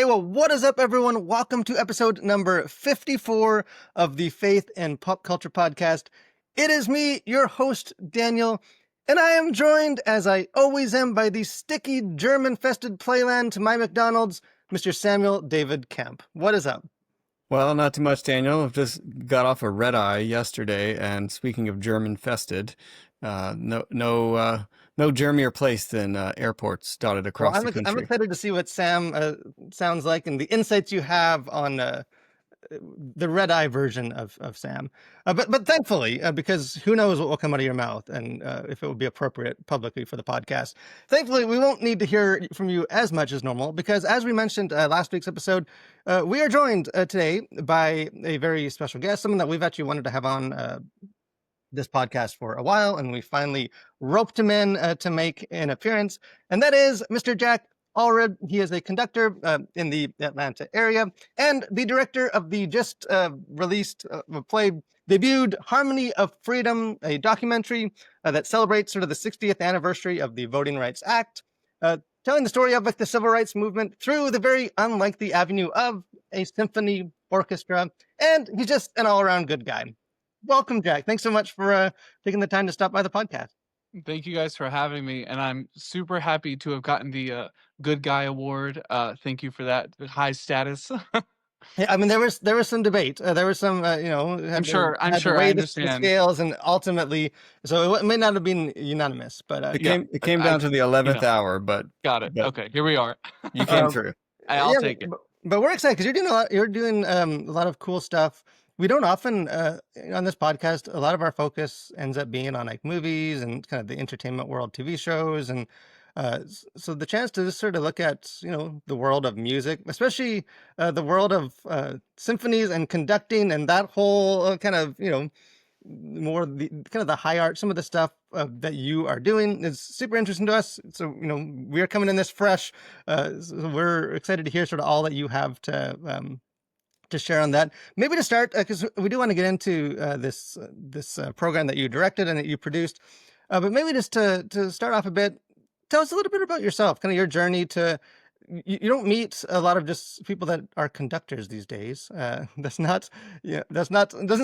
Hey, well, what is up, everyone? Welcome to episode number 54 of the Faith and Pop Culture Podcast. It is me, your host, Daniel, and I am joined, as I always am, by the sticky, German-fested playland to my McDonald's, Mr. Samuel David Kemp. What is up? Well, not too much, Daniel. I've just got off a red eye yesterday, and speaking of German-fested, no germier place than airports dotted Well, across the I'm country. excited to see what Sam sounds like and the insights you have on the red eye version of Sam. But thankfully, because who knows what will come out of your mouth and if it would be appropriate publicly for the podcast. Thankfully, we won't need to hear from you as much as normal because, as we mentioned last week's episode, we are joined today by a very special guest, someone that we've actually wanted to have on this podcast for a while, and we finally roped him in to make an appearance, and that is Mr. Jack Allred. He is a conductor in the Atlanta area and the director of the just released play debuted Harmony of Freedom, a documentary that celebrates sort of the 60th anniversary of the Voting Rights Act, telling the story of like the civil rights movement through the very unlikely avenue of a symphony orchestra, and he's just an all-around good guy. Welcome, Jack. Thanks so much for taking the time to stop by the podcast. Thank you guys for having me, and I'm super happy to have gotten the Good Guy Award. Thank you for that high status. Yeah, I mean, there was some debate. There was some, I'm sure. I the understand. scales, and ultimately, so it may not have been unanimous, but It came down to the 11th hour, but got it. Okay, here we are. you came through. I'll take it. But we're excited because you're doing a lot. You're doing a lot of cool stuff. We don't often on this podcast. A lot of our focus ends up being on like movies and kind of the entertainment world, TV shows, and so the chance to just sort of look at the world of music, especially the world of symphonies and conducting, and that whole kind of more the kind of the high art, some of the stuff that you are doing is super interesting to us. So we are coming in this fresh. So we're excited to hear sort of all that you have to share on that. Maybe to start, because we do want to get into this program that you directed and that you produced, but maybe just to start off a bit, tell us a little bit about yourself, kind of your journey to. You don't meet a lot of just people that are conductors these days. Doesn't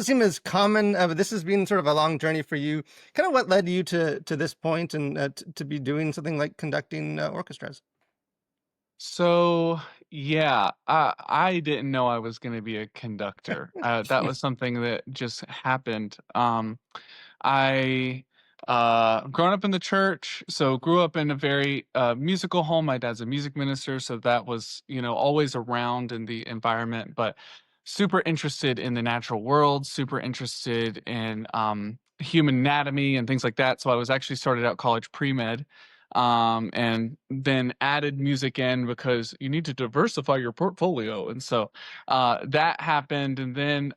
seem as common. But this has been sort of a long journey for you. Kind of what led you to this point and to be doing something like conducting orchestras. So yeah, I didn't know I was going to be a conductor. That was something that just happened. I grown up in the church, so grew up in a very musical home. My dad's a music minister, so that was always around in the environment. But super interested in the natural world, super interested in human anatomy and things like that. So I was actually started out college pre-med. And then added music in because you need to diversify your portfolio. And so that happened. And then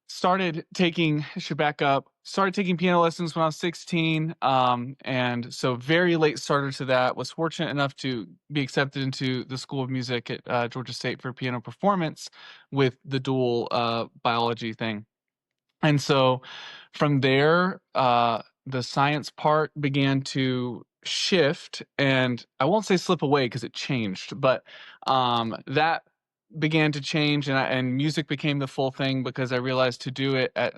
started taking piano lessons when I was 16. And so very late starter to that. Was fortunate enough to be accepted into the School of Music at Georgia State for piano performance with the dual biology thing. And so from there, the science part began to shift, and I won't say slip away because it changed, but that began to change, and music became the full thing because I realized to do it at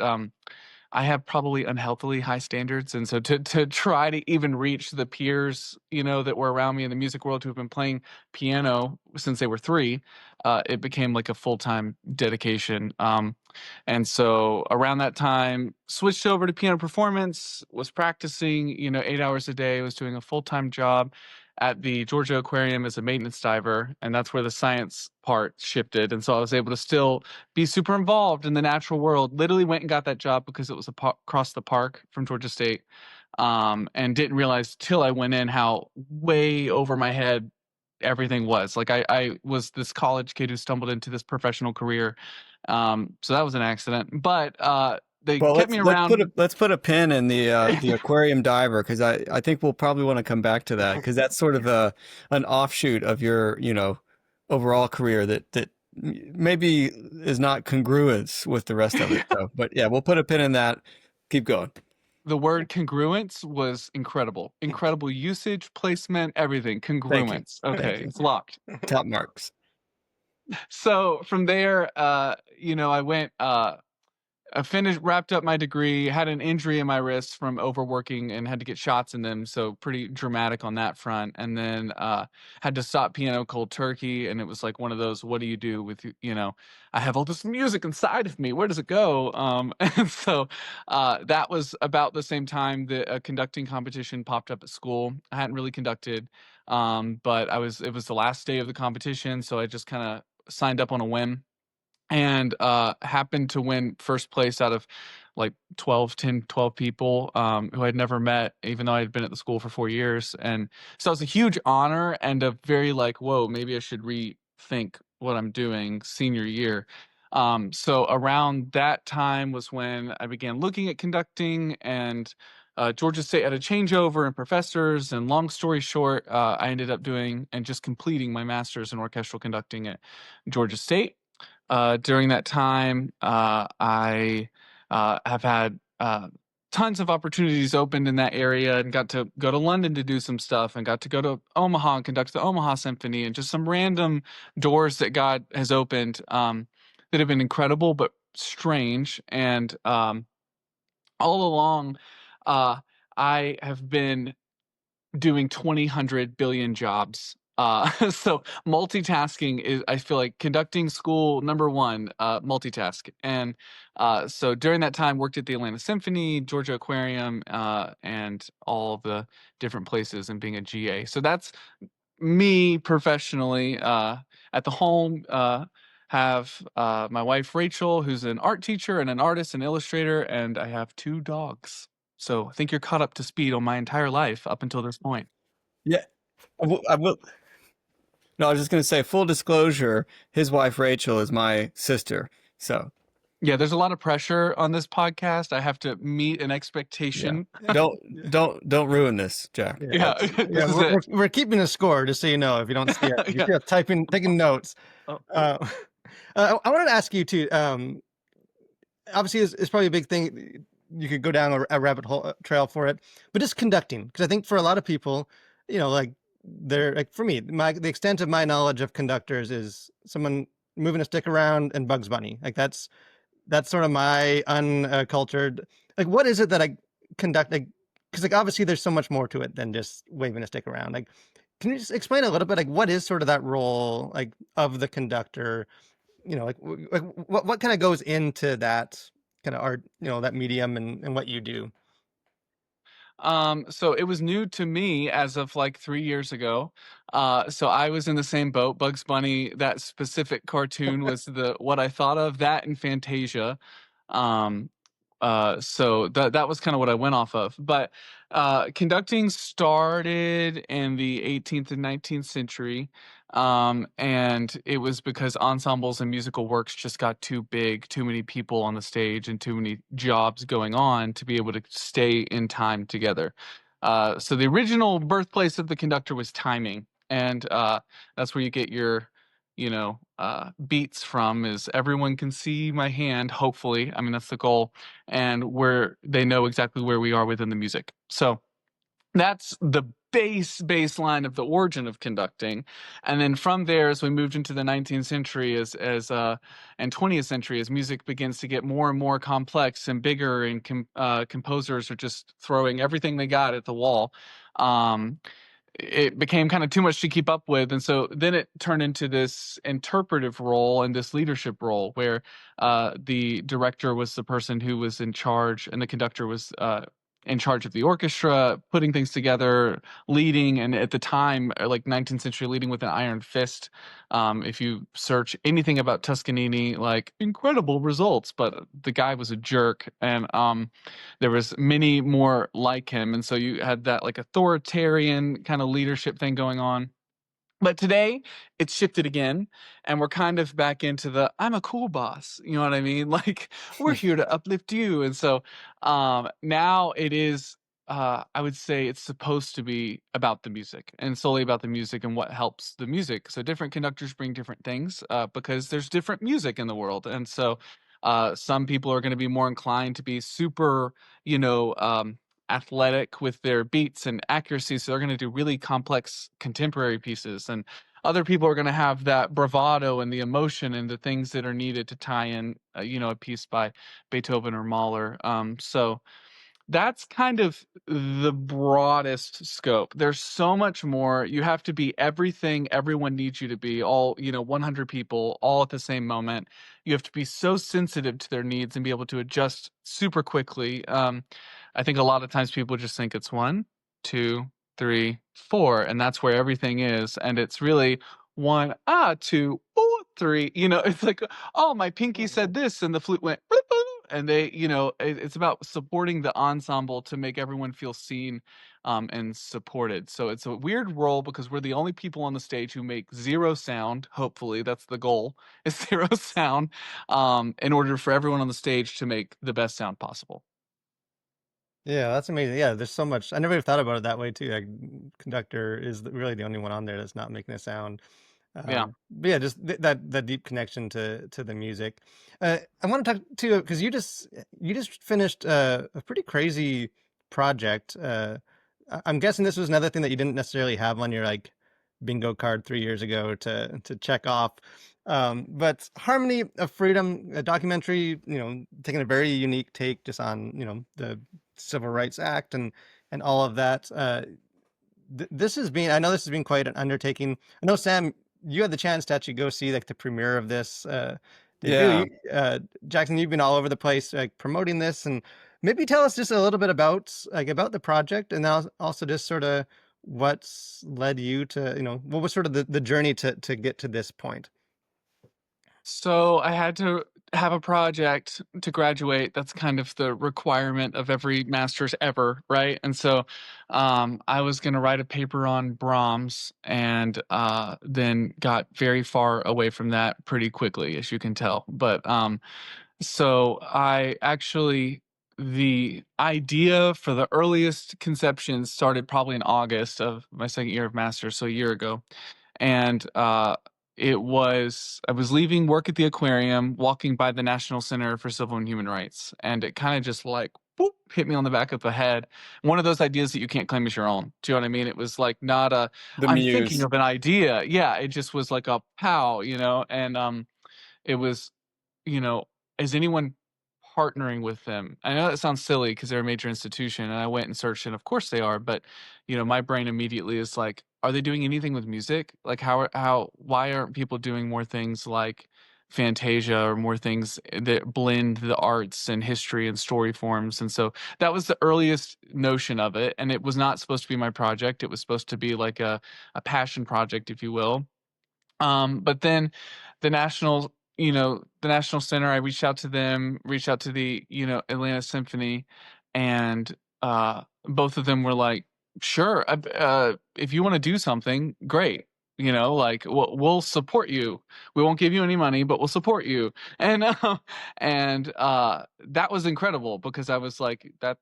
I have probably unhealthily high standards, and so to try to even reach the peers that were around me in the music world who have been playing piano since they were 3, it became like a full-time dedication. And so around that time, switched over to piano performance, was practicing 8 hours a day, was doing a full-time job at the Georgia Aquarium as a maintenance diver, and that's where the science part shifted. And so I was able to still be super involved in the natural world. Literally went and got that job because it was across the park from Georgia State, and didn't realize till I went in how way over my head everything was. Like I was this college kid who stumbled into this professional career. So that was an accident, but they kept me around. Let's put a pin in the aquarium diver, because I think we'll probably want to come back to that, because that's sort of an offshoot of your overall career that maybe is not congruent with the rest of it. So, but yeah, we'll put a pin in that. Keep going. the word congruence was incredible. Incredible usage, placement, everything. Thank you. Congruence. Thank Okay, you. it's locked. Top marks. So from there, I went I wrapped up my degree, had an injury in my wrist from overworking and had to get shots in them, so pretty dramatic on that front. And then had to stop piano cold turkey, and it was like one of those, what do you do with I have all this music inside of me. Where does it go? And so that was about the same time that a conducting competition popped up at school. I hadn't really conducted, but it was the last day of the competition, so I just kind of signed up on a whim and happened to win first place out of like 12 people who I'd never met, even though I had been at the school for 4 years. And so it was a huge honor and a very like, whoa, maybe I should rethink what I'm doing senior year. So around that time was when I began looking at conducting, and Georgia State had a changeover in professors. And long story short, I ended up doing and just completing my master's in orchestral conducting at Georgia State. During that time, I have had tons of opportunities opened in that area, and got to go to London to do some stuff, and got to go to Omaha and conduct the Omaha Symphony, and just some random doors that God has opened that have been incredible but strange. And all along, uh, I have been doing 2,000 billion jobs. So multitasking is, I feel like, conducting school number one, multitask. And so during that time, worked at the Atlanta Symphony, Georgia Aquarium, and all of the different places, and being a GA. So that's me professionally. At the home, have my wife Rachel, who's an art teacher and an artist and illustrator, and I have 2 dogs. So I think you're caught up to speed on my entire life up until this point. Yeah. I will. No, I was just going to say, full disclosure, his wife Rachel is my sister. So Yeah, there's a lot of pressure on this podcast. I have to meet an expectation. don't ruin this, Jack. Yeah, this is it. We're keeping a score, just so you know, if you don't see it. If Yeah. you're taking notes. Oh. I wanted to ask you too. Obviously, it's probably a big thing. You could go down a rabbit hole trail for it, but just conducting, because I think for a lot of people, like they're like, for me, the extent of my knowledge of conductors is someone moving a stick around and Bugs Bunny. Like that's sort of my uncultured. Like, what is it that I conduct? Like, because like obviously there's so much more to it than just waving a stick around. Like, can you just explain a little bit, like what is sort of that role, like of the conductor? Like what kind of goes into that kind of art, that medium and what you do? So it was new to me as of like 3 years ago. So I was in the same boat. Bugs Bunny, that specific cartoon was what I thought of, that and Fantasia. Um, so that was kind of what I went off of. But conducting started in the 18th and 19th century. And it was because ensembles and musical works just got too big, too many people on the stage, and too many jobs going on to be able to stay in time together. So the original birthplace of the conductor was timing, and that's where you get your beats from, is everyone can see my hand, hopefully. I mean, that's the goal, and where they know exactly where we are within the music. So that's the baseline of the origin of conducting. And then from there, as we moved into the 19th century and 20th century, as music begins to get more and more complex and bigger, and composers are just throwing everything they got at the wall, it became kind of too much to keep up with. And so then it turned into this interpretive role and this leadership role, where the director was the person who was in charge, and the conductor was in charge of the orchestra, putting things together, leading. And at the time, like 19th century, leading with an iron fist. If you search anything about Toscanini, like, incredible results, but the guy was a jerk. And there was many more like him. And so you had that like authoritarian kind of leadership thing going on. But today it's shifted again, and we're kind of back into the I'm a cool boss. You know what I mean? Like, we're here to uplift you. And so now it is, I would say it's supposed to be about the music, and solely about the music and what helps the music. So different conductors bring different things, because there's different music in the world. And so Some people are going to be more inclined to be super, you know, athletic with their beats and accuracy, so they're going to do really complex contemporary pieces. And other people are going to have that bravado and the emotion and the things that are needed to tie in, you know, a piece by Beethoven or Mahler. So that's kind of the broadest scope. There's so much more. You have to be everything everyone needs you to be, all, you know, 100 people all at the same moment. You have to be so sensitive to their needs and be able to adjust super quickly. I think a lot of times people just think it's 1, 2, 3, 4, and that's where everything is. And it's really 1, 2, 3. You know, it's like, oh, my pinky said this, and the flute went, bloop, bloop, and they, you know, it's about supporting the ensemble to make everyone feel seen, and supported. So it's a weird role because we're the only people on the stage who make 0 sound. Hopefully, that's the goal, is 0 sound, in order for everyone on the stage to make the best sound possible. Yeah, that's amazing. Yeah, there's so much. I never even thought about it that way too. Like, Conductor is really the only one on there that's not making a sound. Yeah. But yeah, just that deep connection to the music. I want to talk too because you just finished a pretty crazy project. I'm guessing this was another thing that you didn't necessarily have on your like bingo card 3 years ago to check off. But Harmony of Freedom, a documentary, you know, taking a very unique take just on, you know, the Civil Rights Act and all of that. This has been, I know this has been quite an undertaking. I know, Sam, you had the chance to actually go see like the premiere of this debut. Yeah. Jackson, you've been all over the place like promoting this, and maybe tell us just a little bit about about the project, and also just sort of what's led you to, you know, what was sort of the journey to get to this point. So I had to have a project to graduate. That's kind of the requirement of every master's ever, right? And so I was going to write a paper on Brahms, and then got very far away from that pretty quickly, as you can tell. But so I actually, the idea for the earliest conception started probably in August of my second year of master's, so a year ago. And I was leaving work at the aquarium, walking by the National Center for Civil and Human Rights, and it kind of just like boop, hit me on the back of the head. One of those ideas that you can't claim as your own. Do you know what I mean? It was like not a, The I'm thinking muse. of an idea. Yeah, it just was like a pow, you know. And it was, you know, is anyone partnering with them? I know that sounds silly because they're a major institution, and I went and searched, and of course they are. But you know, my brain immediately is like, are they doing anything with music? Like, why aren't people doing more things like Fantasia, or more things that blend the arts and history and story forms? And so that was the earliest notion of it, and it was not supposed to be my project. It was supposed to be like a passion project, if you will. But then the National Center, I reached out to them, reached out to the, you know, Atlanta Symphony, and both of them were like, sure, if you want to do something, great. You know, like we'll support you. We won't give you any money, but we'll support you. And that was incredible because I was like, that,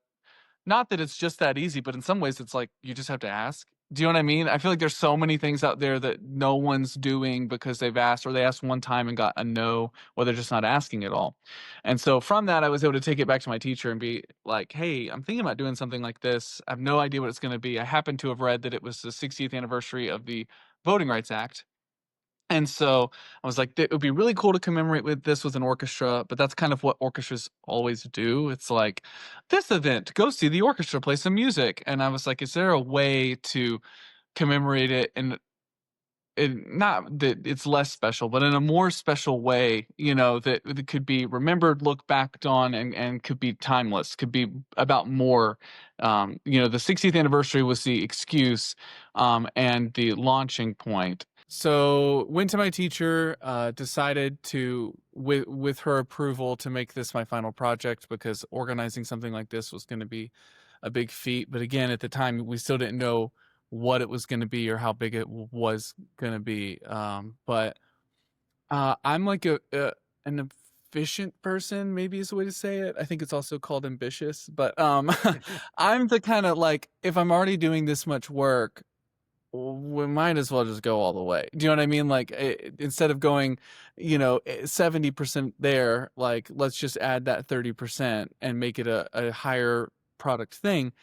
not that it's just that easy, but in some ways it's like you just have to ask. Do you know what I mean? I feel like there's so many things out there that no one's doing because they've asked, or they asked one time and got a no, or they're just not asking at all. And so from that, I was able to take it back to my teacher and be like, hey, I'm thinking about doing something like this. I have no idea what it's going to be. I happen to have read that it was the 60th anniversary of the Voting Rights Act. And so I was like, it would be really cool to commemorate with this with an orchestra, but that's kind of what orchestras always do. It's like, this event, go see the orchestra play some music. And I was like, is there a way to commemorate it not that it's less special, but in a more special way, you know, that could be remembered, looked back on, and could be timeless, could be about more. You know, the 60th anniversary was the excuse, and the launching point. So went to my teacher, decided to, with her approval, to make this my final project, because organizing something like this was going to be a big feat. But again, at the time, we still didn't know what it was going to be or how big it was going to be. But I'm like an efficient person, maybe is the way to say it. I think it's also called ambitious. But I'm the kind of like, if I'm already doing this much work, we might as well just go all the way. Do you know what I mean? Like instead of going, 70% there, like let's just add that 30% and make it a higher product thing.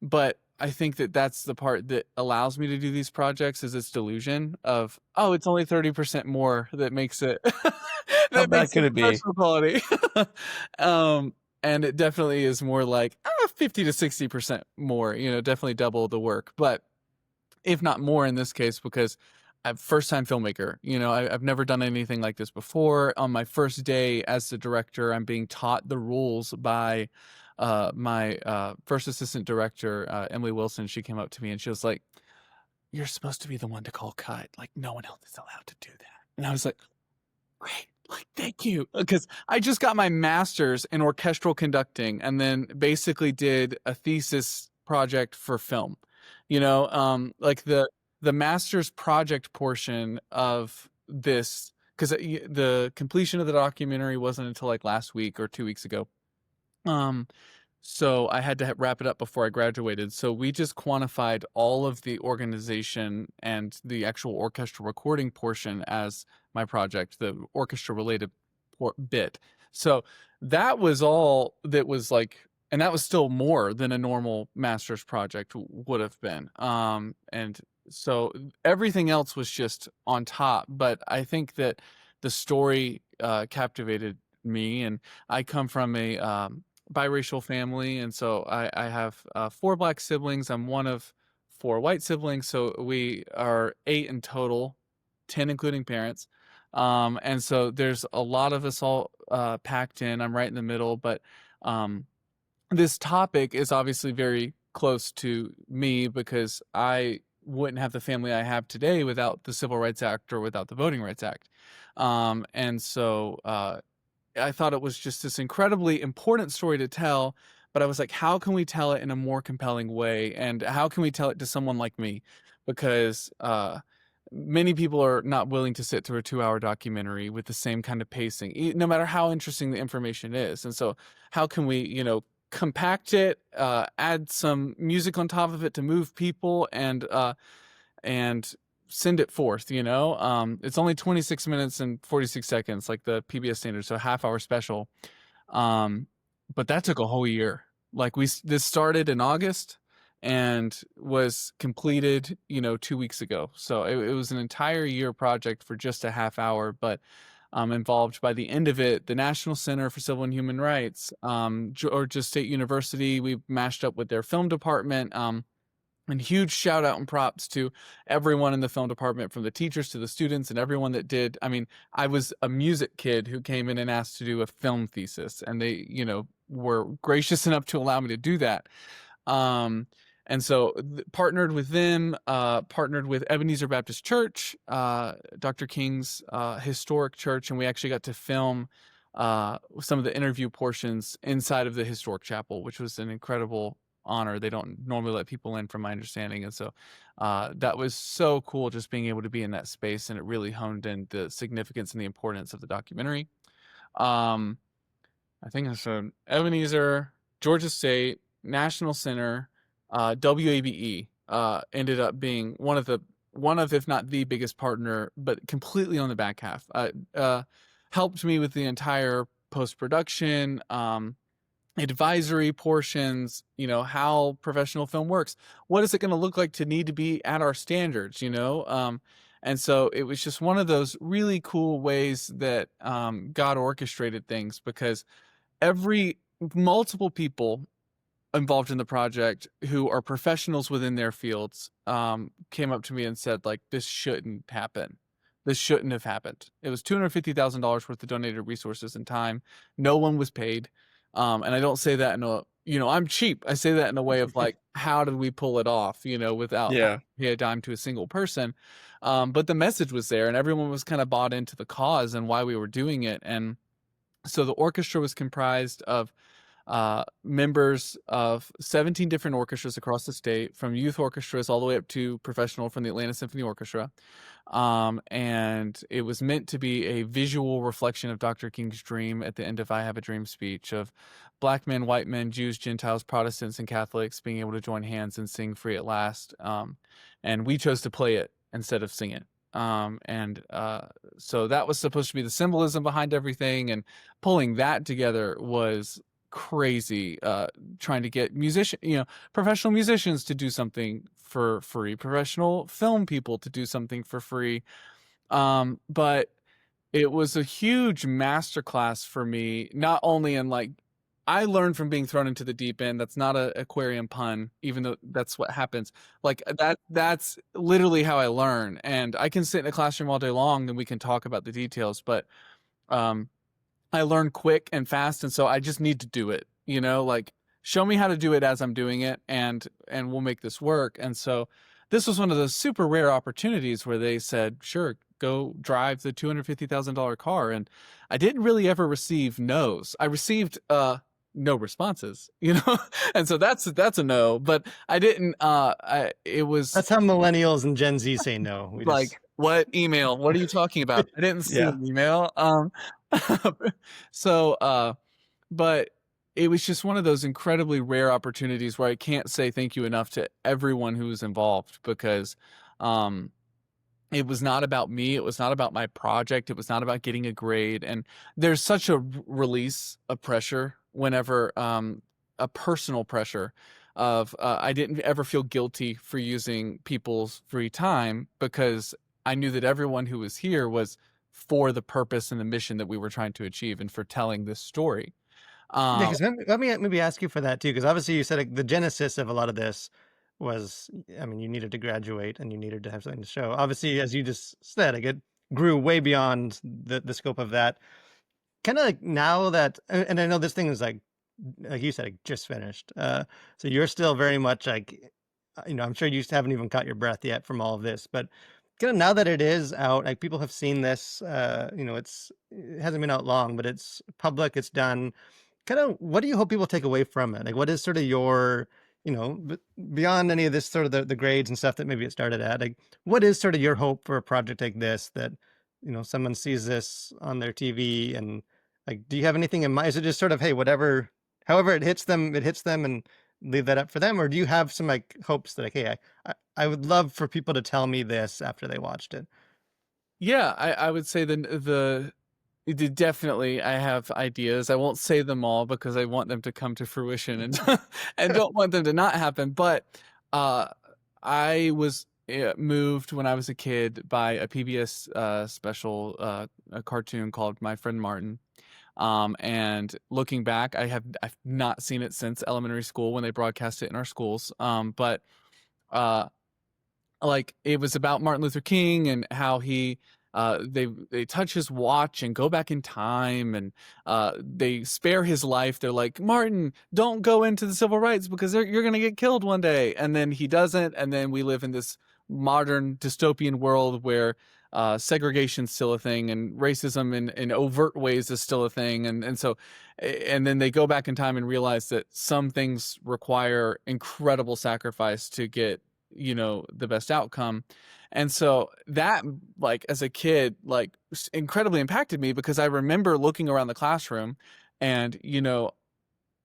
But I think that that's the part that allows me to do these projects is its delusion of, oh, it's only 30% more that makes it How that bad makes it could it be? professional quality. And it definitely is more like 50 to 60% more, definitely double the work. But if not more in this case, because I'm first time filmmaker. I've never done anything like this before. On my first day as the director, I'm being taught the rules by my first assistant director, Emily Wilson. She came up to me and she was like, "You're supposed to be the one to call cut. Like no one else is allowed to do that." And I was like, "Great, like thank you," because I just got my master's in orchestral conducting and then basically did a thesis project for film. Like the master's project portion of this, because the completion of the documentary wasn't until like last week or 2 weeks ago. Um, so I had to wrap it up before I graduated. So we just quantified all of the organization and the actual orchestral recording portion as my project, the orchestra related bit. So that was all that was like, and that was still more than a normal master's project would have been. And so everything else was just on top. But I think that the story captivated me, and I come from a biracial family, and so I have 4 Black siblings. I'm one of 4 white siblings, so we are 8 in total, 10 including parents. And so there's a lot of us all packed in. I'm right in the middle, but this topic is obviously very close to me because I wouldn't have the family I have today without the Civil Rights Act or without the Voting Rights Act. And so I thought it was just this incredibly important story to tell, but I was like, how can we tell it in a more compelling way? And how can we tell it to someone like me? Because many people are not willing to sit through a 2-hour documentary with the same kind of pacing, no matter how interesting the information is. And so how can we, compact it, add some music on top of it to move people and send it forth, it's only 26 minutes and 46 seconds, like the PBS standard. So a half-hour special. But that took a whole year. Like this started in August and was completed, 2 weeks ago. So it was an entire year project for just a half hour, but involved by the end of it, the National Center for Civil and Human Rights, Georgia State University. We mashed up with their film department. And huge shout out and props to everyone in the film department, from the teachers to the students and everyone that did. I mean, I was a music kid who came in and asked to do a film thesis, and they, were gracious enough to allow me to do that. And so partnered with them, partnered with Ebenezer Baptist Church, Dr. King's historic church, and we actually got to film some of the interview portions inside of the historic chapel, which was an incredible honor. They don't normally let people in, from my understanding. And so that was so cool, just being able to be in that space, and it really honed in the significance and the importance of the documentary. I think I said Ebenezer, Georgia State, National Center, WABE ended up being one of, if not the biggest partner, but completely on the back half. Helped me with the entire post-production, advisory portions, how professional film works. What is it going to look like to need to be at our standards, and so it was just one of those really cool ways that God orchestrated things, because multiple people involved in the project who are professionals within their fields came up to me and said, like, this shouldn't happen. This shouldn't have happened. It was $250,000 worth of donated resources and time. No one was paid. And I don't say that in a, I'm cheap. I say that in a way of like, how did we pull it off, without pay a dime to a single person. But the message was there, and everyone was kind of bought into the cause and why we were doing it. And so the orchestra was comprised of members of 17 different orchestras across the state, from youth orchestras all the way up to professional from the Atlanta Symphony Orchestra. And it was meant to be a visual reflection of Dr. King's dream at the end of I Have a Dream speech of black men, white men, Jews, Gentiles, Protestants, and Catholics being able to join hands and sing Free at Last. And we chose to play it instead of sing it. So that was supposed to be the symbolism behind everything, and pulling that together was crazy. Trying to get professional musicians to do something for free, professional film people to do something for free. But it was a huge masterclass for me, not only in like, I learned from being thrown into the deep end. That's not an aquarium pun, even though that's what happens. Like that's literally how I learn. And I can sit in a classroom all day long and we can talk about the details, but I learn quick and fast, and so I just need to do it. Like, show me how to do it as I'm doing it, and we'll make this work. And so this was one of those super rare opportunities where they said, sure, go drive the $250,000 car. And I didn't really ever receive no's. I received no responses, and so that's a no. But I didn't. That's how millennials and Gen Z say no. We like, just... what email? What are you talking about? I didn't see an email. But it was just one of those incredibly rare opportunities where I can't say thank you enough to everyone who was involved, because it was not about me. It was not about my project. It was not about getting a grade. And there's such a release of pressure whenever a personal pressure of I didn't ever feel guilty for using people's free time, because I knew that everyone who was here was for the purpose and the mission that we were trying to achieve and for telling this story. Yeah, because let me maybe ask you for that too, because obviously you said like, the genesis of a lot of this was, I mean, you needed to graduate and you needed to have something to show. Obviously, as you just said, like, it grew way beyond the scope of that. Kind of like now that, and I know this thing is like you said, like, just finished. So you're still very much like, I'm sure you haven't even caught your breath yet from all of this, but kind of now that it is out, like, people have seen this, it hasn't been out long, but it's public, it's done. Kind of, what do you hope people take away from it? Like, what is sort of your, beyond any of this sort of the grades and stuff that maybe it started at, like, what is sort of your hope for a project like this, that, someone sees this on their TV, and like, do you have anything in mind? Is it just sort of, hey, however it hits them, and leave that up for them? Or do you have some like hopes that, like, hey, I would love for people to tell me this after they watched it? Yeah, I would say definitely I have ideas. I won't say them all because I want them to come to fruition, and and don't want them to not happen. But I was moved when I was a kid by a PBS special, a cartoon called My Friend Martin. And looking back, I've not seen it since elementary school when they broadcast it in our schools. But like, it was about Martin Luther King and how he they touch his watch and go back in time, and they spare his life. They're like, Martin, don't go into the civil rights because you're going to get killed one day. And then he doesn't. And then we live in this modern dystopian world where segregation's still a thing, and racism in overt ways is still a thing. And then they go back in time and realize that some things require incredible sacrifice to get, the best outcome. And so that, like, as a kid, like, incredibly impacted me, because I remember looking around the classroom and,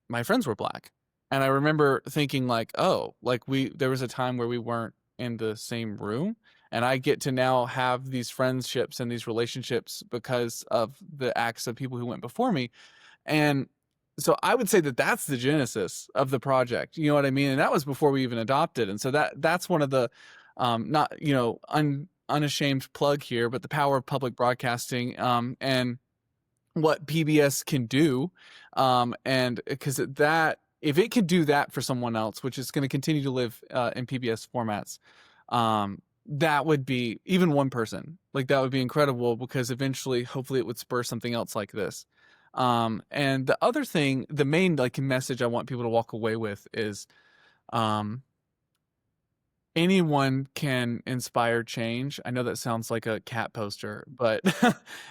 my friends were Black. And I remember thinking, like, oh, like, there was a time where we weren't in the same room, and I get to now have these friendships and these relationships because of the acts of people who went before me. And so I would say that that's the genesis of the project. You know what I mean? And that was before we even adopted. And so that's one of the, not, unashamed plug here, but the power of public broadcasting, and what PBS can do. And because if it can do that for someone else, which is going to continue to live in PBS formats, that would be, even one person, like, that would be incredible, because eventually, hopefully, it would spur something else like this. And the other thing, the main, like, message I want people to walk away with is, anyone can inspire change. I know that sounds like a cat poster, but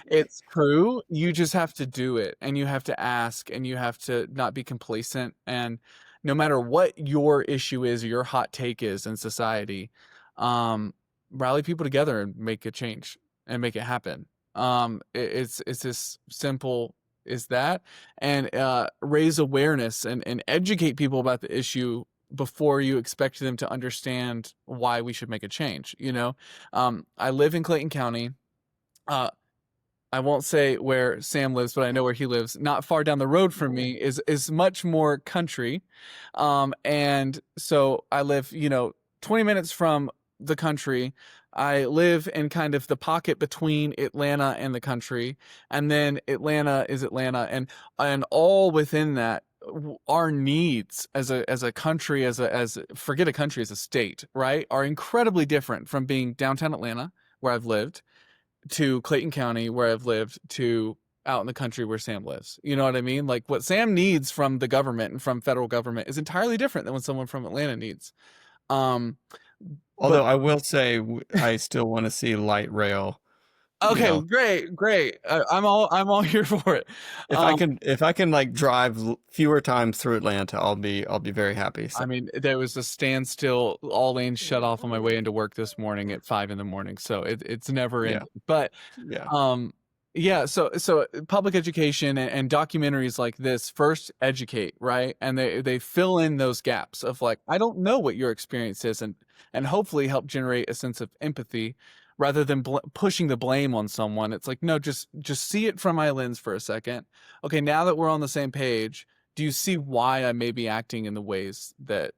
it's true. You just have to do it, and you have to ask, and you have to not be complacent. And no matter what your issue is or your hot take is in society, um, rally people together and make a change and make it happen. It's as simple as that, and raise awareness and educate people about the issue before you expect them to understand why we should make a change. I live in Clayton County. uh, I won't say where Sam lives, but I know where he lives. Not far down the road from me is much more country, and so I live, 20 minutes from the country. I live in kind of the pocket between Atlanta and the country, and then Atlanta is Atlanta, and all within that, our needs as a country, as forget a country, as a state, right, are incredibly different from being downtown Atlanta, where I've lived, to Clayton County, where I've lived, to out in the country where Sam lives. You know what I mean? Like, what Sam needs from the government and from federal government is entirely different than what someone from Atlanta needs. Um, Although but I will say, I still want to see light rail. okay, great. I'm all here for it. If I can like drive fewer times through Atlanta, I'll be very happy. So, I mean, there was a standstill, all lanes shut off on my way into work this morning at 5 in the morning. So it's never yeah, ending. But yeah, yeah, so public education and documentaries like this first educate, right? And they fill in those gaps of, like, I don't know what your experience is, and hopefully help generate a sense of empathy rather than pushing the blame on someone. It's like, no, just see it from my lens for a second. Okay, now that we're on the same page, do you see why I may be acting in the ways that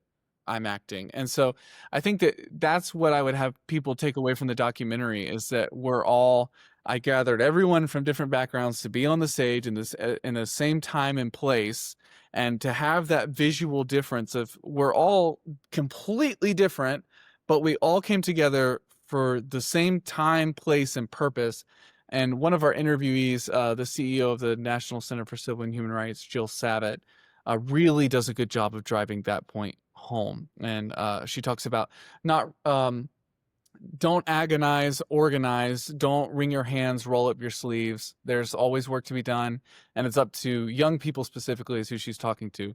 I'm acting? And so I think that that's what I would have people take away from the documentary, is that I gathered everyone from different backgrounds to be on the stage in the same time and place, and to have that visual difference of, we're all completely different, but we all came together for the same time, place, and purpose. And one of our interviewees, the CEO of the National Center for Civil and Human Rights, Jill Savitt, really does a good job of driving that point home. And she talks about not don't agonize, organize, don't wring your hands, roll up your sleeves. There's always work to be done, and it's up to young people specifically, is who she's talking to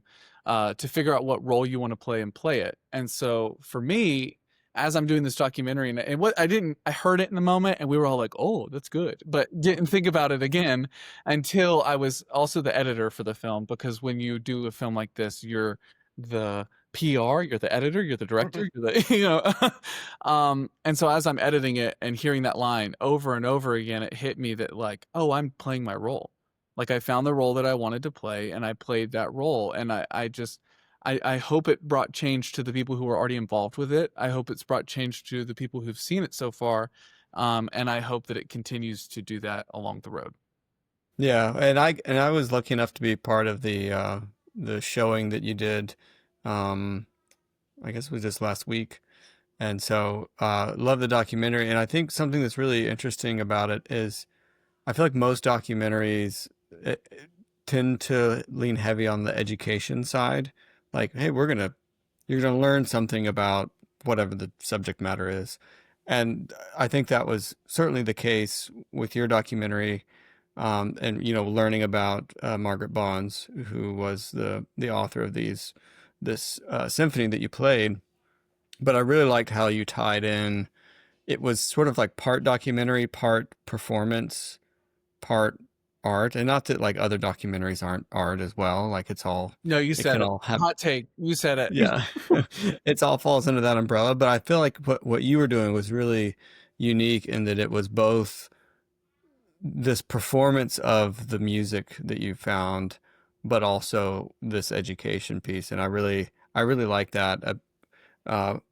figure out what role you want to play and play it. And so for me, as I'm doing this documentary, and what I heard it in the moment, and we were all like, "Oh, that's good," but didn't think about it again until I was also the editor for the film. Because when you do a film like this, you're the PR, you're the editor, you're the director, you're the, and so as I'm editing it and hearing that line over and over again, it hit me that, like, oh, I'm playing my role. Like, I found the role that I wanted to play, and I played that role. And I hope it brought change to the people who are already involved with it. I hope it's brought change to the people who've seen it so far. And I hope that it continues to do that along the road. yeah. And I was lucky enough to be part of the showing that you did. I guess it was just last week. And so, love the documentary. And I think something that's really interesting about it is, I feel like most documentaries tend to lean heavy on the education side. Like, hey, you're gonna learn something about whatever the subject matter is. And I think that was certainly the case with your documentary. And learning about Margaret Bonds, who was the author of this symphony that you played. But I really liked how you tied in. It was sort of like part documentary, part performance, part art. And not that like other documentaries aren't art as well. Like, No, you it said can it. all have, Hot take. You said it. yeah, it's all falls under that umbrella. But I feel like what you were doing was really unique in that it was both this performance of the music that you found, but also this education piece. And I really like that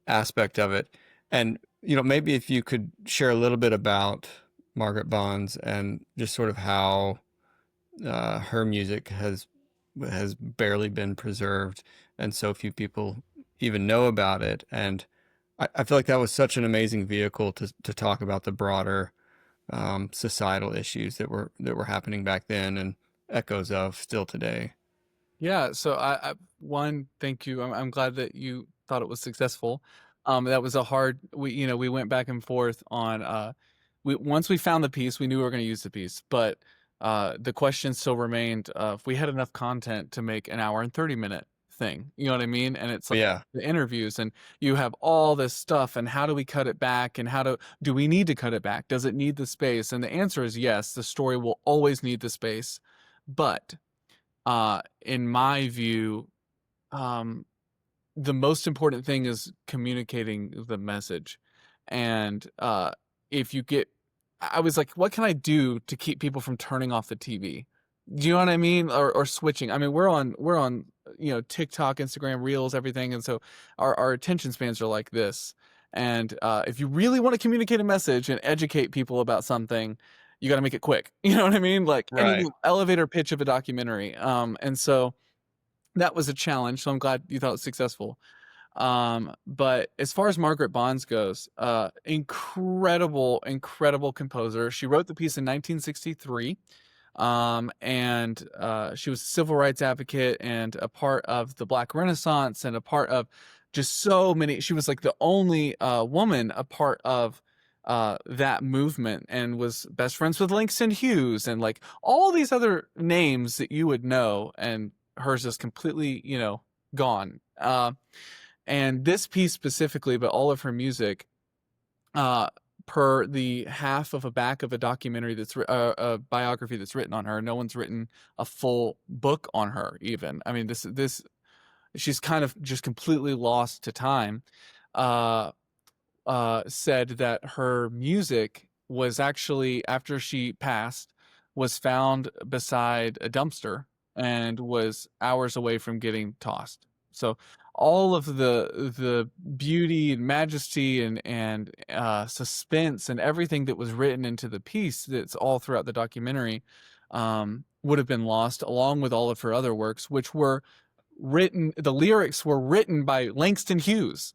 aspect of it. And, maybe if you could share a little bit about Margaret Bonds and just sort of how her music has barely been preserved, and so few people even know about it. And I feel like that was such an amazing vehicle to talk about the broader societal issues that were happening back then, and echoes of still today. Yeah. So one, thank you. I'm glad that you thought it was successful. That was a hard. We went back and forth on. Once we found the piece, we knew we were going to use the piece, but the question still remained if we had enough content to make an hour and 30-minute thing. You know what I mean? And it's like Yeah. the interviews, and you have all this stuff, and how do we cut it back? And do we need to cut it back? Does it need the space? And the answer is yes. The story will always need the space, but in my view, the most important thing is communicating the message. And if you get, I was like, what can I do to keep people from turning off the TV? Do you know what I mean? Or switching. I mean, we're on TikTok, Instagram, Reels, everything, and so our attention spans are like this. And if you really want to communicate a message and educate people about something, you got to make it quick. You know what I mean? Like Right. any elevator pitch of a documentary. And so that was a challenge. So I'm glad you thought it was successful. But as far as Margaret Bonds goes, incredible composer. She wrote the piece in 1963. And she was a civil rights advocate and a part of the Black Renaissance and a part of just so many. She was like the only woman a part of that movement, and was best friends with Langston Hughes and like all these other names that you would know, and hers is completely, gone. And this piece specifically, but all of her music, per the half of a back of a documentary that's a biography that's written on her. No one's written a full book on her even. I mean, this she's kind of just completely lost to time. Said that her music was actually, after she passed, was found beside a dumpster and was hours away from getting tossed. So all of the beauty and majesty and suspense and everything that was written into the piece, that's all throughout the documentary, would have been lost, along with all of her other works, which were written. The lyrics were written by Langston Hughes.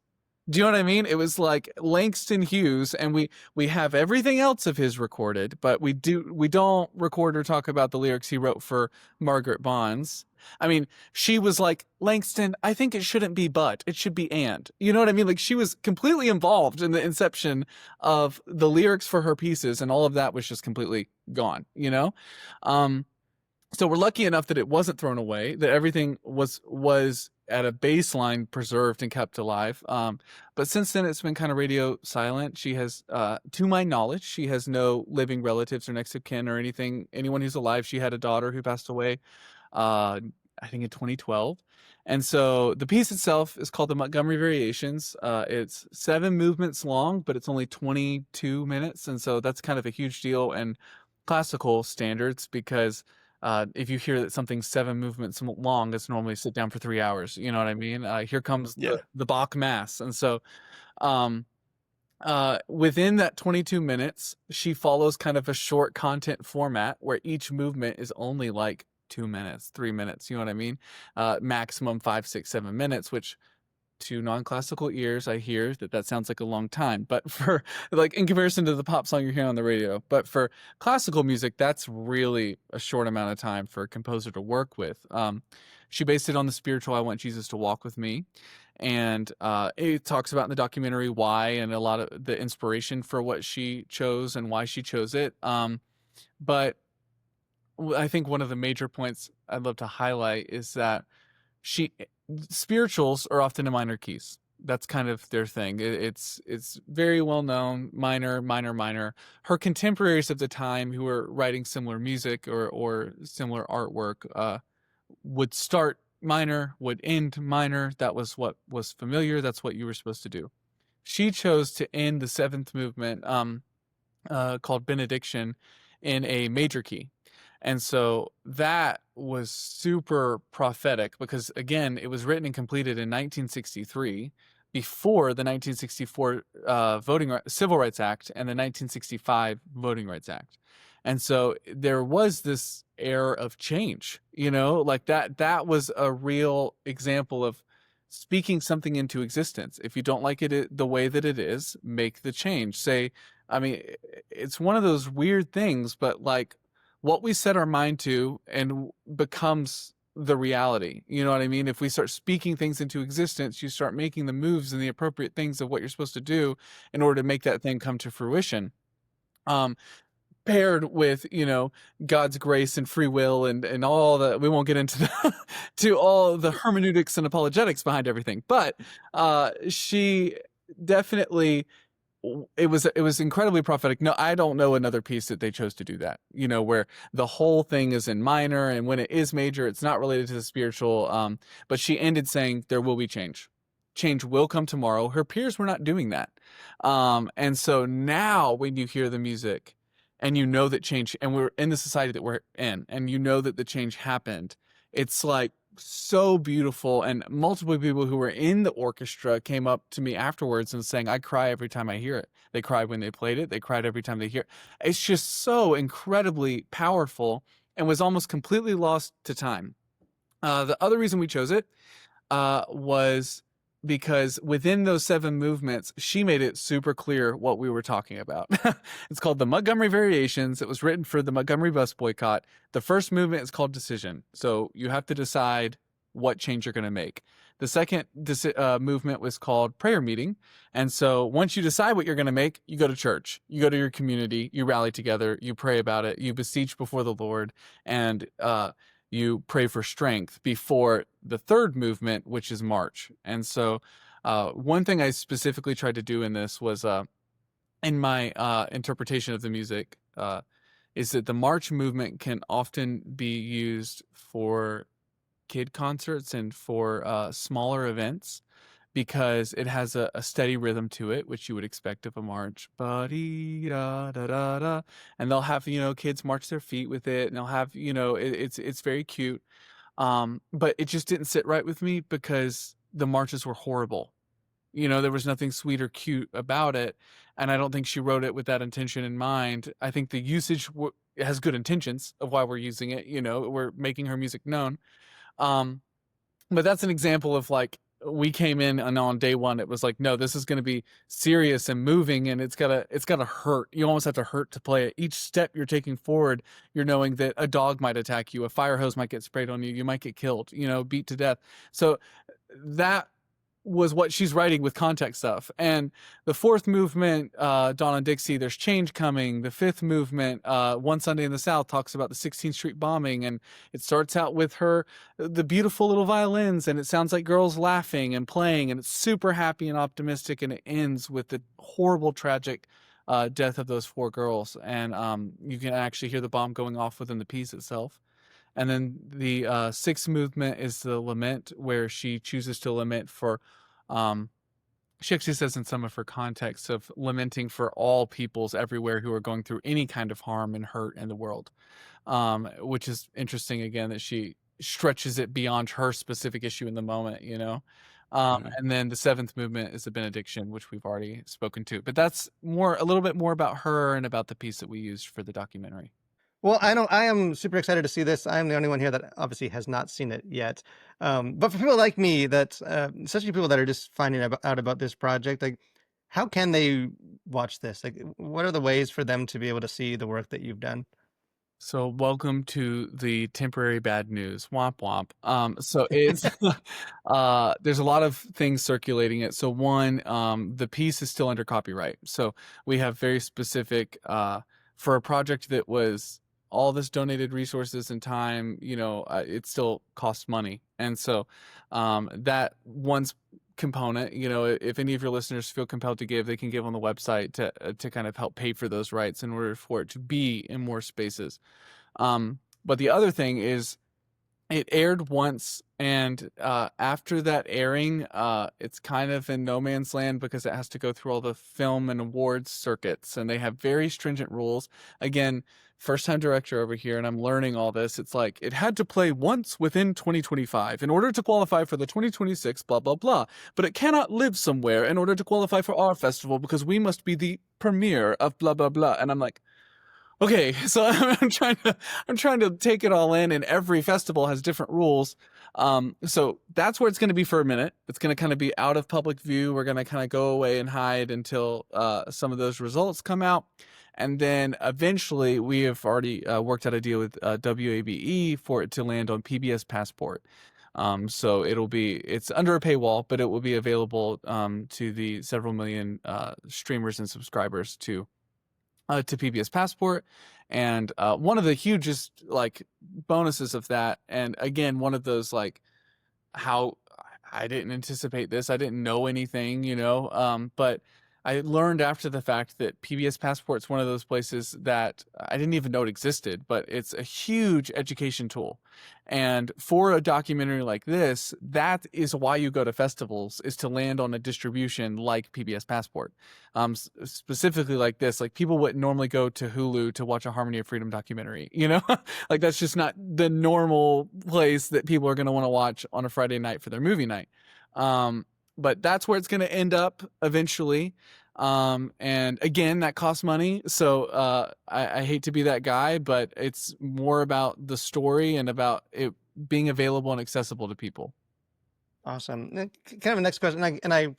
Do you know what I mean? It was like Langston Hughes, and we have everything else of his recorded, but we don't record or talk about the lyrics he wrote for Margaret Bonds. I mean, she was like, Langston, I think it shouldn't be but, it should be and. You know what I mean? Like, she was completely involved in the inception of the lyrics for her pieces, and all of that was just completely gone, So we're lucky enough that it wasn't thrown away, that everything was at a baseline preserved and kept alive. But since then, it's been kind of radio silent. She has, to my knowledge, she has no living relatives or next of kin or anyone who's alive. She had a daughter who passed away, I think in 2012. And so the piece itself is called the Montgomery Variations. It's 7 movements long, but it's only 22 minutes. And so that's kind of a huge deal in classical standards, because if you hear that something's 7 movements long, it's normally sit down for 3 hours. You know what I mean? Here comes the Bach Mass. And so within that 22 minutes, she follows kind of a short content format where each movement is only like 2 minutes, 3 minutes. You know what I mean? Maximum 5, 6, 7 minutes, which to non-classical ears, I hear that sounds like a long time, but for like in comparison to the pop song you're hearing on the radio, but for classical music, that's really a short amount of time for a composer to work with. She based it on the spiritual "I Want Jesus to Walk with Me," and it talks about in the documentary why, and a lot of the inspiration for what she chose and why she chose it. But I think one of the major points I'd love to highlight is that spirituals are often in minor keys. That's kind of their thing. It's very well known, minor, minor, minor. Her contemporaries of the time who were writing similar music or similar artwork would start minor, would end minor. That was what was familiar. That's what you were supposed to do. She chose to end the 7th movement, called Benediction, in a major key. And so that was super prophetic, because again, it was written and completed in 1963, before the 1964 Civil Rights Act and the 1965 Voting Rights Act. And so there was this era of change, like that was a real example of speaking something into existence. If you don't like it the way that it is, make the change. I mean, it's one of those weird things, but like, what we set our mind to and becomes the reality. You know what I mean? If we start speaking things into existence, you start making the moves and the appropriate things of what you're supposed to do in order to make that thing come to fruition. Um, Paired with, you know, God's grace and free will and all that. We won't get into the to all the hermeneutics and apologetics behind everything, but she definitely, it was incredibly prophetic. No, I don't know another piece that they chose to do that, you know, where the whole thing is in minor, and when it is major, it's not related to the spiritual. But she ended saying there will be change. Change will come tomorrow. Her peers were not doing that. And so now when you hear the music and you know that change, and we're in the society that we're in, and you know that the change happened, it's like so beautiful. And multiple people who were in the orchestra came up to me afterwards and saying, I cry every time I hear it. They cried when they played it. They cried every time they hear it. It's just so incredibly powerful and was almost completely lost to time. The other reason we chose it was because within those 7 movements, she made it super clear what we were talking about. It's called the Montgomery Variations. It was written for the Montgomery bus boycott. The first movement is called Decision. So you have to decide what change you're going to make. The second movement was called Prayer Meeting. And so once you decide what you're going to make, you go to church, you go to your community, you rally together, you pray about it, you beseech before the Lord, and you pray for strength before the third movement, which is March. And so one thing I specifically tried to do in this was, in my interpretation of the music, is that the March movement can often be used for kid concerts and for smaller events, because it has a steady rhythm to it, which you would expect of a march. Ba-dee-da-da-da-da. And they'll have, you know, kids march their feet with it, and they'll have, you know, it's very cute. But it just didn't sit right with me because the marches were horrible. You know, there was nothing sweet or cute about it, and I don't think she wrote it with that intention in mind. I think the usage has good intentions of why we're using it. You know, we're making her music known. But that's an example of, like, we came in and on day one, it was like, no, this is going to be serious and moving, and it's gotta hurt. You almost have to hurt to play it. Each step you're taking forward, you're knowing that a dog might attack you, a fire hose might get sprayed on you, you might get killed, you know, beat to death. So that was what she's writing with context stuff. And the fourth movement, Dawn and Dixie, there's change coming. The fifth movement, One Sunday in the South, talks about the 16th Street bombing, and it starts out with her, the beautiful little violins, and it sounds like girls laughing and playing, and it's super happy and optimistic, and it ends with the horrible, tragic death of those 4 girls. And you can actually hear the bomb going off within the piece itself. And then the sixth movement is the lament, where she chooses to lament for, she actually says in some of her contexts, of lamenting for all peoples everywhere who are going through any kind of harm and hurt in the world, which is interesting, again, that she stretches it beyond her specific issue in the moment, you know. And then the 7th movement is the benediction, which we've already spoken to. But that's a little bit more about her and about the piece that we used for the documentary. Well, I am super excited to see this. I'm the only one here that obviously has not seen it yet. But for people like me, that especially people that are just finding out about this project, like, how can they watch this? Like, what are the ways for them to be able to see the work that you've done? So welcome to the temporary bad news. Womp womp. So it's there's a lot of things circulating it. So one, the piece is still under copyright. So we have very specific for a project that was all this donated resources and time, you know, it still costs money. And so that one's component, you know, if any of your listeners feel compelled to give, they can give on the website to kind of help pay for those rights in order for it to be in more spaces. But the other thing is, it aired once, and after that airing, it's kind of in no man's land, because it has to go through all the film and awards circuits, and they have very stringent rules. Again, first-time director over here, and I'm learning all this. It's like, it had to play once within 2025 in order to qualify for the 2026 blah, blah, blah. But it cannot live somewhere in order to qualify for our festival, because we must be the premiere of blah, blah, blah. And I'm like, okay, so I'm trying to take it all in, and every festival has different rules. So that's where it's going to be for a minute. It's going to kind of be out of public view. We're going to kind of go away and hide until some of those results come out. And then eventually we have already worked out a deal with WABE for it to land on PBS Passport. So it's under a paywall, but it will be available to the several million streamers and subscribers to PBS Passport. And one of the hugest like bonuses of that, and again, one of those like how I didn't anticipate this, I didn't know anything, but I learned after the fact that PBS Passport's one of those places that I didn't even know it existed, but it's a huge education tool. And for a documentary like this, that is why you go to festivals, is to land on a distribution like PBS Passport. Specifically like this, like people wouldn't normally go to Hulu to watch a Harmony of Freedom documentary, like that's just not the normal place that people are going to want to watch on a Friday night for their movie night. But that's where it's going to end up eventually. And again, that costs money. So I hate to be that guy, but it's more about the story and about it being available and accessible to people. Awesome. Kind of a next question, and I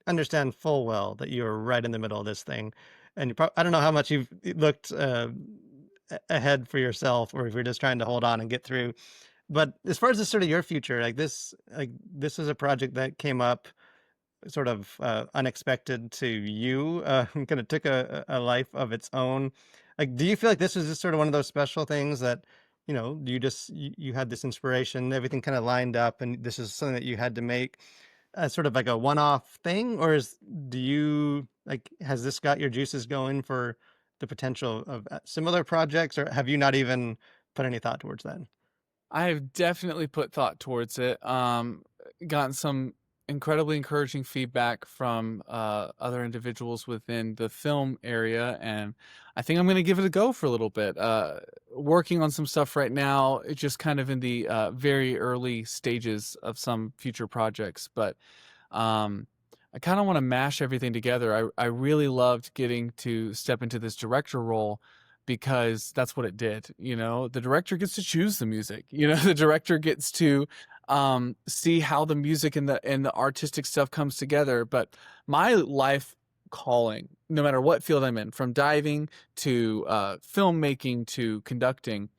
understand full well that you're right in the middle of this thing, and I don't know how much you've looked ahead for yourself, or if you're just trying to hold on and get through. But as far as this sort of your future, like this is a project that came up sort of unexpected to you, kind of took a life of its own. Like, do you feel like this is just sort of one of those special things that, you had this inspiration, everything kind of lined up, and this is something that you had to make sort of like a one-off thing? Or has this got your juices going for the potential of similar projects, or have you not even put any thought towards that? I have definitely put thought towards it. Gotten some incredibly encouraging feedback from other individuals within the film area, and I think I'm going to give it a go for a little bit. Working on some stuff right now, it's just kind of in the very early stages of some future projects, but I kind of want to mash everything together. I really loved getting to step into this director role, because that's what it did. The director gets to choose the music. The director gets to see how the music and the artistic stuff comes together. But my life calling, no matter what field I'm in, from diving to filmmaking to conducting,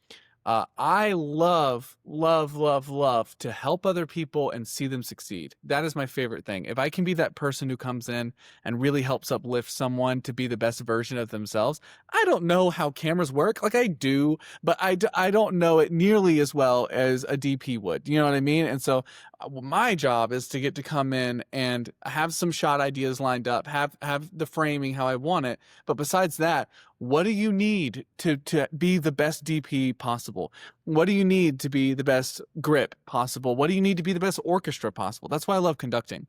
I love to help other people and see them succeed. That is my favorite thing. If I can be that person who comes in and really helps uplift someone to be the best version of themselves. I don't know how cameras work. Like, I do, but I don't know it nearly as well as a DP would. You know what I mean? And so my job is to get to come in and have some shot ideas lined up, have the framing how I want it. But besides that, what do you need to be the best DP possible? What do you need to be the best grip possible? What do you need to be the best orchestra possible? That's why I love conducting.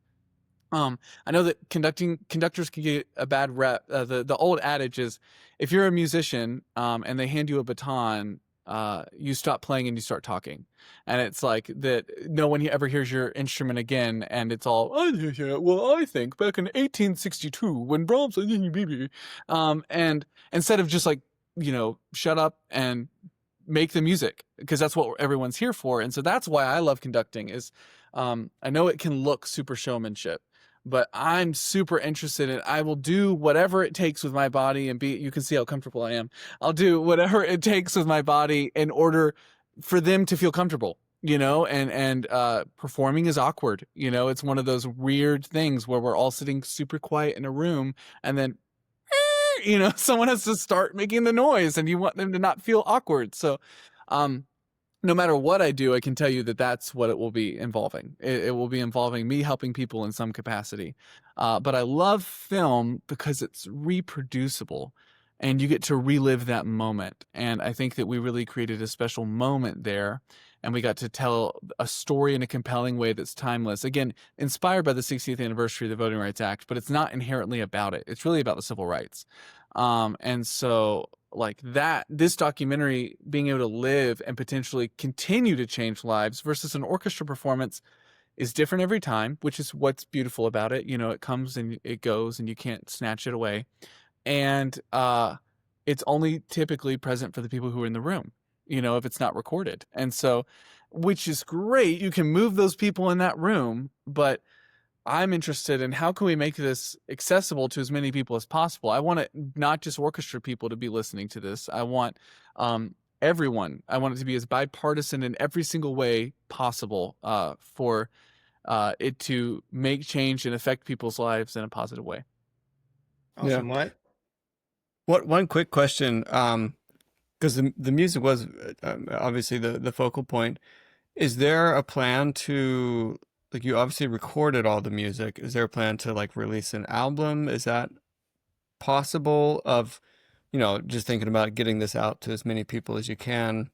I know that conductors can get a bad rep. The old adage is, if you're a musician and they hand you a baton, you stop playing and you start talking. And it's like that no one ever hears your instrument again, and it's all, oh, yeah, well, I think back in 1862 when Brahms, and instead of just like, shut up and make the music, because that's what everyone's here for. And so that's why I love conducting is, I know it can look super showmanship, but I'm super interested in, I will do whatever it takes with my body and you can see how comfortable I am. I'll do whatever it takes with my body in order for them to feel comfortable, and performing is awkward. It's one of those weird things where we're all sitting super quiet in a room, and then, someone has to start making the noise, and you want them to not feel awkward. So, no matter what I do, I can tell you that that's what it will be involving. It will be involving me helping people in some capacity. But I love film because it's reproducible and you get to relive that moment. And I think that we really created a special moment there. And we got to tell a story in a compelling way that's timeless. Again, inspired by the 60th anniversary of the Voting Rights Act, but it's not inherently about it. It's really about the civil rights. And so like that, this documentary being able to live and potentially continue to change lives versus an orchestra performance is different every time, which is what's beautiful about it. It comes and it goes and you can't snatch it away. And it's only typically present for the people who are in the room, if it's not recorded. And so, which is great. You can move those people in that room, but I'm interested in how can we make this accessible to as many people as possible. I want it not just orchestra people to be listening to this. I want everyone. I want it to be as bipartisan in every single way possible for it to make change and affect people's lives in a positive way. Awesome. What one quick question, because the music was obviously the focal point. Is there a plan to, like, you obviously recorded all the music. Is there a plan to like release an album? Is that possible? Of, just thinking about getting this out to as many people as you can.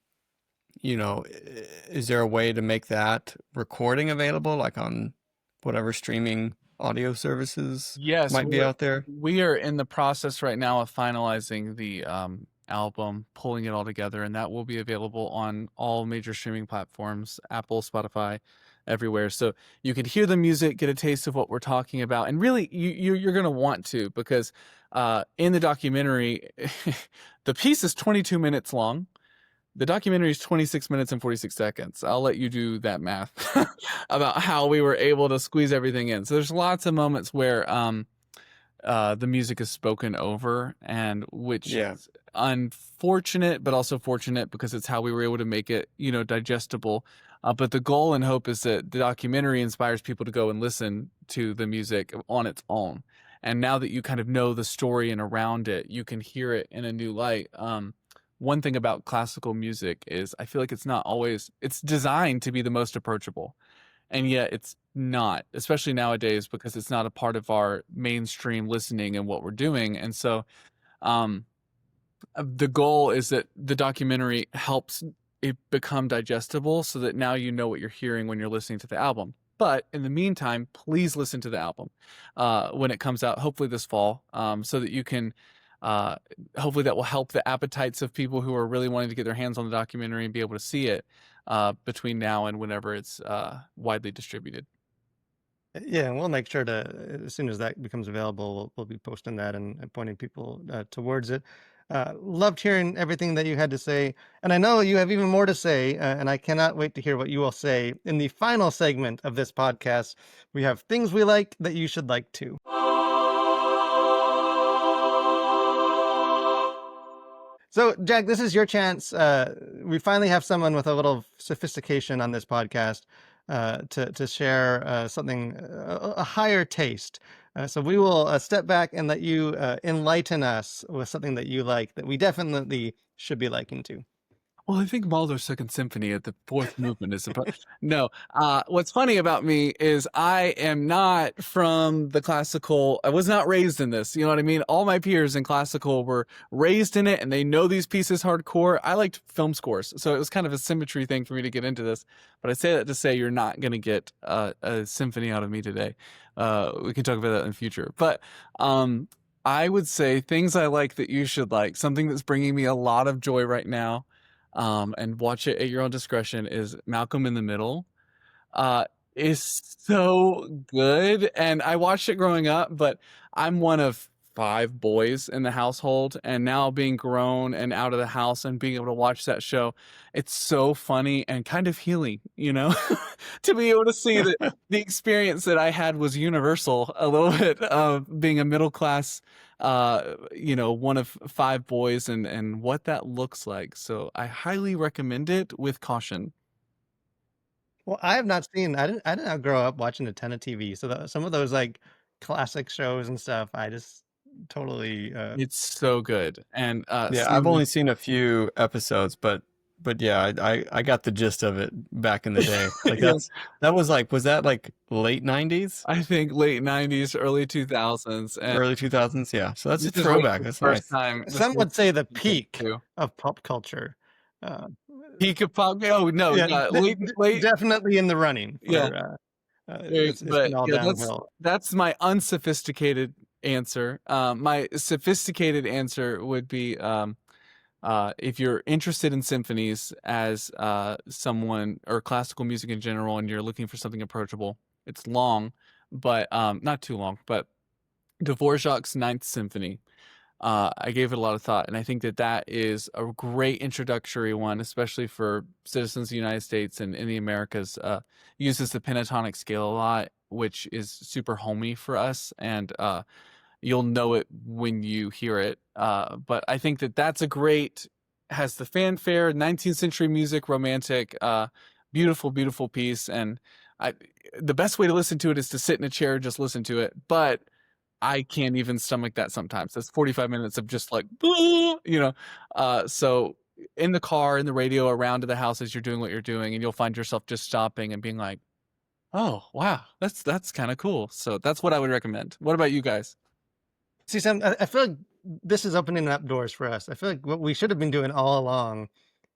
Is there a way to make that recording available, like on whatever streaming audio services Yes, might be out there? we are in the process right now of finalizing the album, pulling it all together, and that will be available on all major streaming platforms, Apple, Spotify, everywhere. So you can hear the music, get a taste of what we're talking about, and really, you're going to want to, because in the documentary, the piece is 22 minutes long. The documentary is 26 minutes and 46 seconds. I'll let you do that math about how we were able to squeeze everything in. So there's lots of moments where the music is spoken over, and which is unfortunate, but also fortunate because it's how we were able to make it, digestible. But the goal and hope is that the documentary inspires people to go and listen to the music on its own. And now that you kind of know the story and around it, you can hear it in a new light. One thing about classical music is I feel like it's designed to be the most approachable, and yet it's not, especially nowadays, because it's not a part of our mainstream listening and what we're doing. And so the goal is that the documentary helps it become digestible so that now you know what you're hearing when you're listening to the album. But in the meantime, please listen to the album when it comes out, hopefully this fall, so that you can hopefully that will help the appetites of people who are really wanting to get their hands on the documentary and be able to see it between now and whenever it's widely distributed. Yeah, and we'll make sure to, as soon as that becomes available, we'll be posting that and pointing people towards it. Loved hearing everything that you had to say, and I know you have even more to say, and I cannot wait to hear what you will say in the final segment of this podcast. We have things we like that you should like too. So, Jack, this is your chance. We finally have someone with a little sophistication on this podcast to share something, a higher taste. So we will step back and let you enlighten us with something that you like that we definitely should be liking too. Well, I think Mahler's Second Symphony at the fourth movement is no. What's funny about me is I am not from the classical. I was not raised in this. You know what I mean? All my peers in classical were raised in it, and they know these pieces hardcore. I liked film scores, so it was kind of a symmetry thing for me to get into this. But I say that to say you're not going to get a symphony out of me today. We can talk about that in the future. But I would say things I like that you should like. Something that's bringing me a lot of joy right now. And watch it at your own discretion, is Malcolm in the Middle. Is so good, and I watched it growing up, but I'm one of 5 boys in the household, and now being grown and out of the house and being able to watch that show, it's so funny and kind of healing, to be able to see that the experience that I had was universal a little bit of being a middle class, one of 5 boys, and what that looks like. So I highly recommend it with caution. Well, I have not seen. I didn't grow up watching a ton of TV, so some of those like classic shows and stuff, I just totally. It's so good, and Yeah, I've only seen a few episodes, but yeah, I got the gist of it back in the day. Like was that like late 90s? I think late 90s, early 2000s, and Early 2000s, yeah. So that's a this is throwback. the That's first nice. time. Some would say the peak too. of pop culture. Peak of pop. Oh no, Yeah, late. definitely in the running. For, Yeah. It's been all downhill. That's my unsophisticated answer. My sophisticated answer would be if you're interested in symphonies as someone, or classical music in general, and you're looking for something approachable. It's long, but not too long. But Dvorak's Ninth Symphony. I gave it a lot of thought, and I think that is a great introductory one, especially for citizens of the United States and in the Americas. Uses the pentatonic scale a lot, which is super homey for us, and you'll know it when you hear it. But I think that that's a great, has the fanfare, 19th century music, romantic, beautiful, beautiful piece. And I, the best way to listen to it is to sit in a chair, just listen to it. But I can't even stomach that sometimes. That's 45 minutes of just like, so in the car, in the radio, around to the house as you're doing what you're doing, and you'll find yourself just stopping and being like, oh, wow, that's kind of cool. So that's what I would recommend. What about you guys? See, Sam, I feel like this is opening up doors for us. I feel like what we should have been doing all along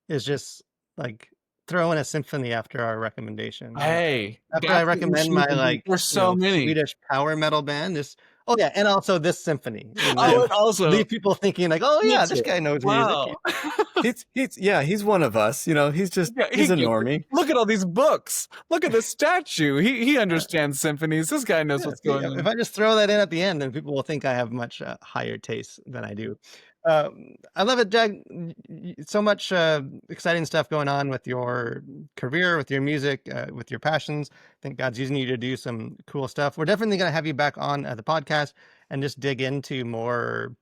is just like throw in a symphony after our recommendation. Hey, After I that's what we recommend should my do. like There's so many. Swedish power metal band, this and also this symphony. And, Oh, and also leave people thinking like, oh yeah, this guy knows wow. music. He's one of us. He's just Yeah, he's a normie. Look at all these books. Look at the statue. He understands symphonies. This guy knows what's going on. If I just throw that in at the end, then people will think I have much higher taste than I do. I love it, Jack. So much exciting stuff going on with your career, with your music, with your passions. I think God's using you to do some cool stuff. We're definitely going to have you back on the podcast and just dig into more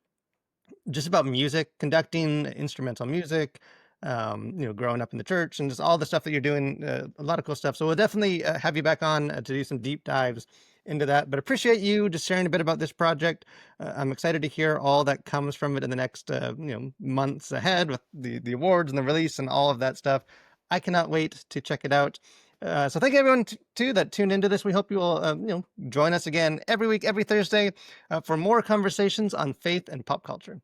just about music, conducting, instrumental music, growing up in the church and just all the stuff that you're doing, a lot of cool stuff. So we'll definitely have you back on to do some deep dives into that, but appreciate you just sharing a bit about this project. I'm excited to hear all that comes from it in the next, months ahead with the awards and the release and all of that stuff. I cannot wait to check it out. So thank you everyone too that tuned into this. We hope you will, join us again every week, every Thursday for more conversations on faith and pop culture.